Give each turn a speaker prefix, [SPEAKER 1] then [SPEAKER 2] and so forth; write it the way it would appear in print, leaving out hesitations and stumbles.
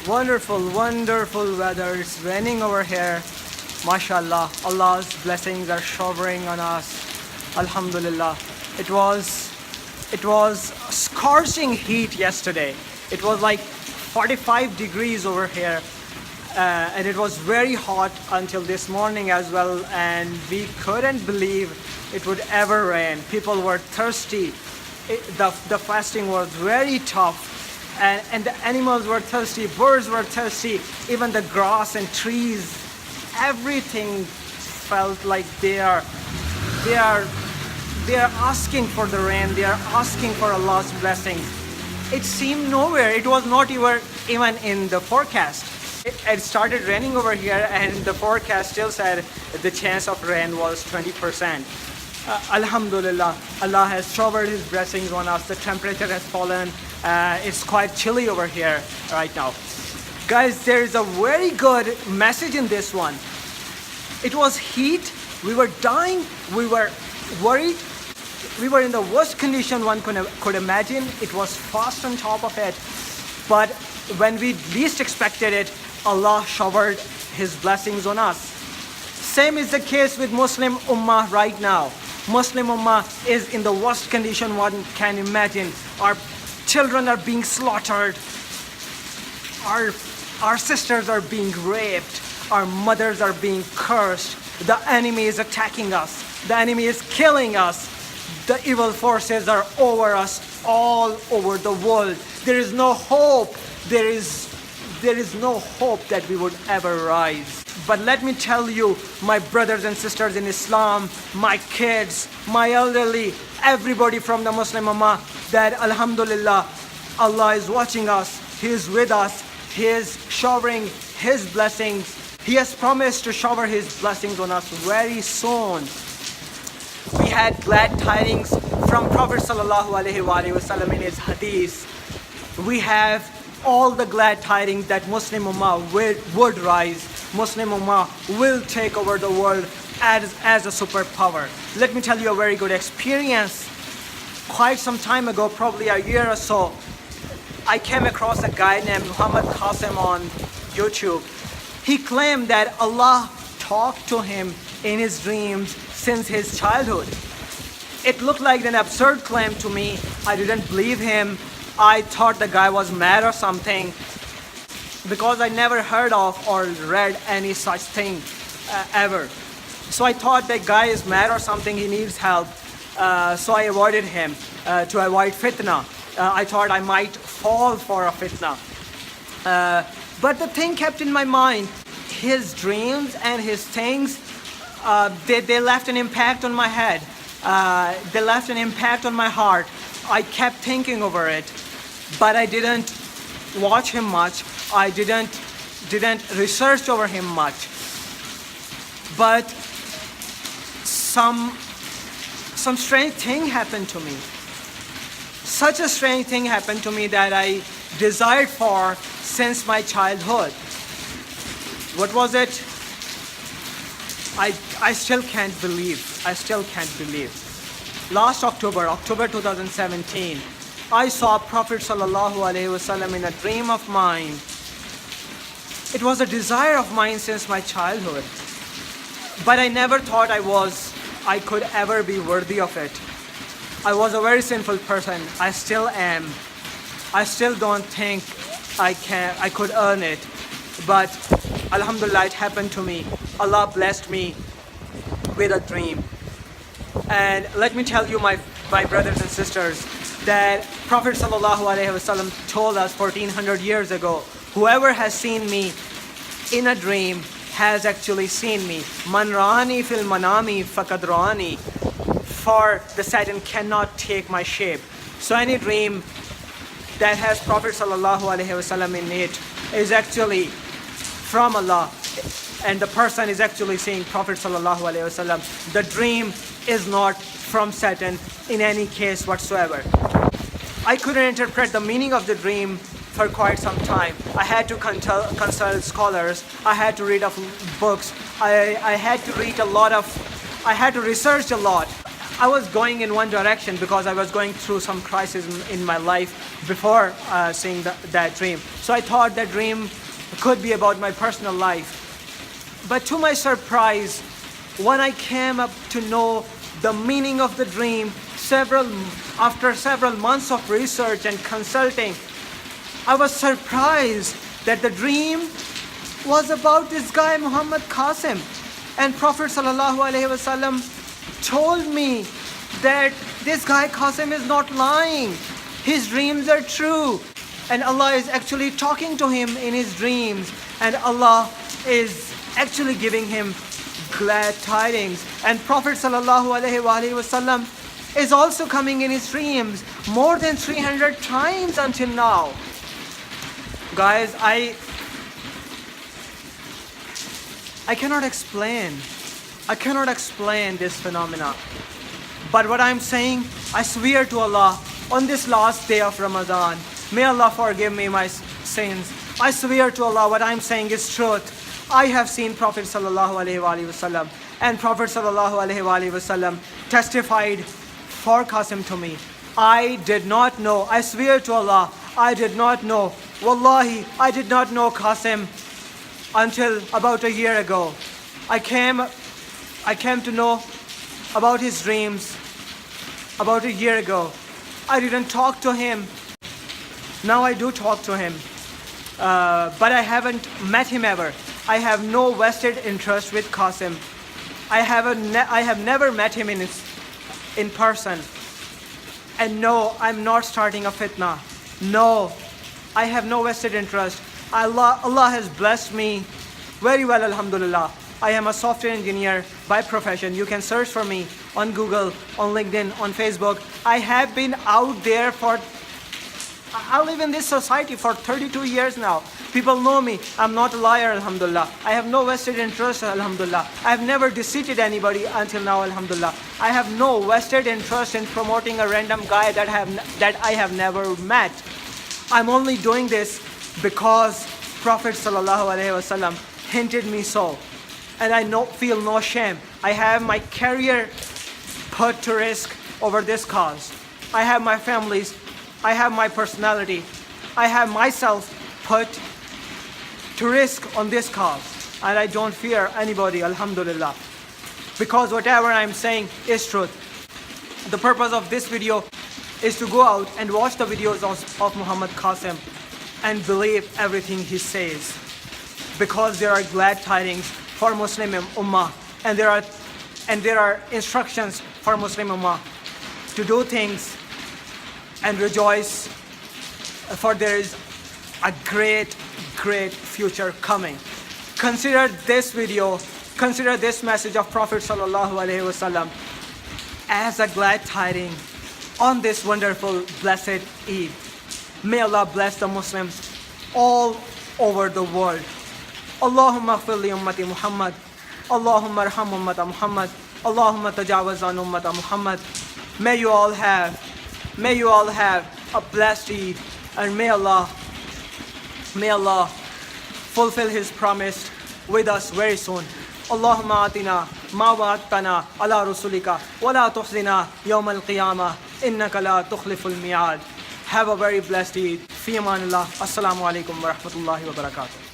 [SPEAKER 1] Wonderful weather. It's raining over here. MashaAllah. Allah's blessings are showering on us. Alhamdulillah. It was scorching heat yesterday. It was like 45 degrees over here. And it was very hot until this morning as well, and we couldn't believe it would ever rain. People were thirsty. The fasting was very tough, and the animals were thirsty, birds were thirsty, even the grass and trees, everything felt like they are asking for the rain, they are asking for Allah's blessings. It seemed nowhere, it was not even in the forecast. It started raining over here, and the forecast still said the chance of rain was 20%. Alhamdulillah, Allah has showered His blessings on us. The temperature has fallen. It's quite chilly over here right now. Guys, there is a very good message in this one. It was heat. We were dying. We were worried. We were in the worst condition one could imagine. It was fast on top of it. But when we least expected it, Allah showered His blessings on us. Same is the case with Muslim Ummah right now. Muslim Ummah is in the worst condition one can imagine. Our children are being slaughtered. Our sisters are being raped. Our mothers are being cursed. The enemy is attacking us. The enemy is killing us. The evil forces are over us all over the world. There is no hope. There is no hope that we would ever rise. But let me tell you, my brothers and sisters in Islam, my kids, my elderly, everybody from the Muslim Ummah, that Alhamdulillah, Allah is watching us. He is with us. He is showering His blessings. He has promised to shower His blessings on us very soon. We had glad tidings from Prophet Sallallahu Alaihi Wasallam in his hadith. We have all the glad tidings that Muslim Ummah would rise. Muslim Ummah will take over the world as a superpower. Let me tell you a very good experience. Quite some time ago, probably a year or so, I came across a guy named Qasim on YouTube. He claimed that Allah talked to him in his dreams since his childhood. It looked like an absurd claim to me. I didn't believe him. I thought the guy was mad or something, because I never heard of or read any such thing ever. So I thought that guy is mad or something, he needs help. So I avoided him to avoid fitna. I thought I might fall for a fitna. But the thing kept in my mind, his dreams and his things, they left an impact on my head. They left an impact on my heart. I kept thinking over it, but I didn't watch him much. I didn't research over him much. But some strange thing happened to me. Such a strange thing happened to me that I desired for since my childhood. What was it? I still can't believe. Last October 2017, I saw Prophet Sallallahu Alaihi Wasallam in a dream of mine. It was a desire of mine since my childhood. But I never thought I could ever be worthy of it. I was a very sinful person. I still am. I still don't think I could earn it. But Alhamdulillah, it happened to me. Allah blessed me with a dream. And let me tell you, my brothers and sisters, that Prophet Sallallahu Alaihi Wasallam told us 1400 years ago, whoever has seen me in a dream has actually seen me. Man ra'ani fil manami faqad ra'ani. For the Satan cannot take my shape. So any dream that has Prophet Sallallahu Alaihi Wasallam in it is actually from Allah, and the person is actually seeing Prophet Sallallahu Alaihi Wasallam. The dream is not from Satan in any case whatsoever. I couldn't interpret the meaning of the dream for quite some time. I had to consult scholars. I had to read books. I had to research a lot. I was going in one direction because I was going through some crisis in my life before seeing that dream. So I thought that dream could be about my personal life. But to my surprise, when I came up to know the meaning of the dream, after several months of research and consulting, I was surprised that the dream was about this guy Muhammad Qasim. And Prophet ﷺ told me that this guy Qasim is not lying. His dreams are true. And Allah is actually talking to him in his dreams. And Allah is actually giving him glad tidings. And Prophet ﷺ is also coming in his dreams more than 300 times until now. Guys, I cannot explain this phenomena. But what I'm saying, I swear to Allah, on this last day of Ramadan, may Allah forgive me my sins. I swear to Allah, what I'm saying is truth. I have seen Prophet ﷺ, and Prophet ﷺ testified for Qasim to me. I did not know, I swear to Allah, I did not know. Wallahi, I did not know Qasim until about a year ago. I came to know about his dreams about a year ago. I didn't talk to him. Now I do talk to him. But I haven't met him ever. I have no vested interest with Qasim. I have never met him in person. And no, I'm not starting a fitna. No, I have no vested interest. Allah has blessed me very well, alhamdulillah. I am a software engineer by profession. You can search for me on Google, on LinkedIn, on Facebook. I have been out there I live in this society for 32 years now. People know me. I'm not a liar, alhamdulillah. I have no vested interest, alhamdulillah. I have never deceived anybody until now, alhamdulillah. I have no vested interest in promoting a random guy that I have never met. I'm only doing this because Prophet ﷺ hinted me so. And I feel no shame. I have my career put to risk over this cause. I have my families. I have my personality. I have myself put to risk on this cause. And I don't fear anybody, alhamdulillah. Because whatever I'm saying is truth. The purpose of this video is to go out and watch the videos of Muhammad Qasim and believe everything he says. Because there are glad tidings for Muslim Ummah, and there are instructions for Muslim Ummah to do things and rejoice, for there is a great future coming. Consider this video, consider this message of Prophet ﷺ as a glad tiding on this wonderful blessed Eid. May Allah bless the Muslims all over the world. Allahumma ighfir li ummati Muhammad. Allahumma arham ummata Muhammad. Allahumma tajawaz an ummata Muhammad. May you all have a blessed Eid, and may Allah fulfill His promise with us very soon. Allahumma atina ma wa'adtana ala rusulika wa la tuhzina yawm al-qiyamah innaka la tukhliful mi'ad. Have a very blessed Eid. Fi amanillah. Assalamu alaikum wa rahmatullahi wa barakatuh.